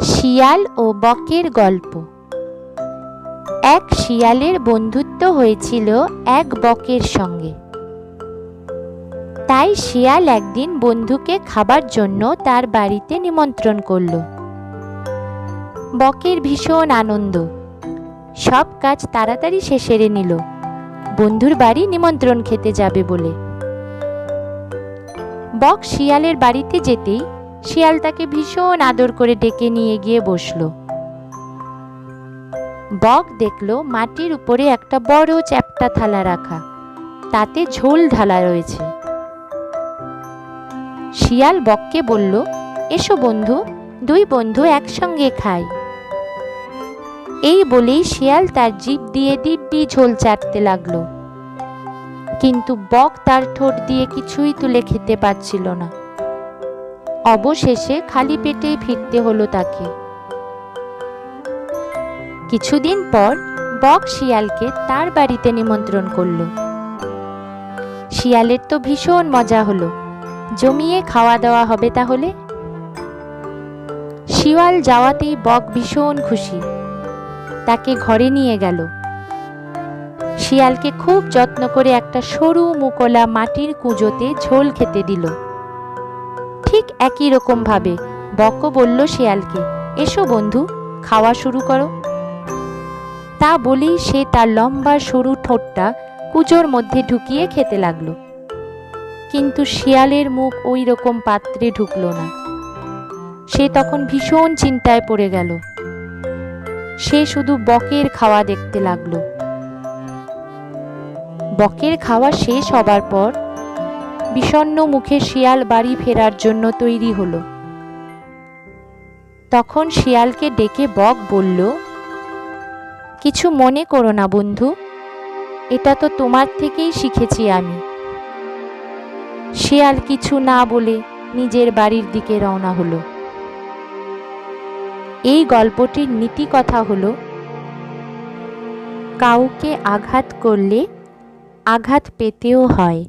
শিয়াল ও বকের গল্প। এক শিয়ালের বন্ধুত্ব হয়েছিল এক বকের সঙ্গে। তাই শিয়াল একদিন বন্ধুকে খাবার জন্য তার বাড়িতে নিমন্ত্রণ করল। বকের ভীষণ আনন্দ, সব কাজ তাড়াতাড়ি সে সেরে নিল বন্ধুর বাড়ি নিমন্ত্রণ খেতে যাবে বলে। বক শিয়ালের বাড়িতে যেতেই শিয়াল তাকে ভীষণ আদর করে ডেকে নিয়ে গিয়ে বসল। বক দেখল মাটির উপরে একটা বড় চ্যাপ্টা থালা রাখা, তাতে ঝোল ঢালা রয়েছে। শিয়াল বককে বলল, এসো বন্ধু, দুই বন্ধু একসঙ্গে খাই। এই বলেই শিয়াল তার জিভ দিয়ে দিব্যি ঝোল চাটতে লাগলো, কিন্তু বক তার ঠোঁট দিয়ে কিছুই তুলে খেতে পারছিল না। অবশেষে খালি পেটেই ফিরতে হলো তাকে। কিছুদিন পর বক শিয়ালকে তার বাড়িতে নিমন্ত্রণ করল। শিয়ালের তো ভীষণ মজা হলো, জমিয়ে খাওয়া দাওয়া হবে তাহলে। শিয়াল যাওয়াতেই বক ভীষণ খুশি, তাকে ঘরে নিয়ে গেল। শিয়ালকে খুব যত্ন করে একটা সরু মুকলা মাটির কুঁজোতে ঝোল খেতে দিল। ঠিক একই রকম ভাবে বকও বলল শিয়ালকে, এসো বন্ধু, খাওয়া শুরু করো। তা বলেই সে তার লম্বা সরু ঠোঁটটা কুঁজোর মধ্যে ঢুকিয়ে খেতে লাগলো, কিন্তু শিয়ালের মুখ ওই রকম পাত্রে ঢুকলো না। সে তখন ভীষণ চিন্তায় পড়ে গেল। সে শুধু বকের খাওয়া দেখতে লাগলো। বকের খাওয়া শেষ হবার পর বিষণ্ণ মুখে শিয়াল বাড়ি ফেরার জন্য তৈরি হলো। তখন শিয়ালকে ডেকে বক বলল, কিছু মনে করো না বন্ধু, এটা তো তোমার থেকেই শিখেছি আমি। শিয়াল কিছু না বলে নিজের বাড়ির দিকে রওনা হলো। এই গল্পটির নীতি কথা হলো, কাউকে আঘাত করলে আঘাত পেতেও হয়।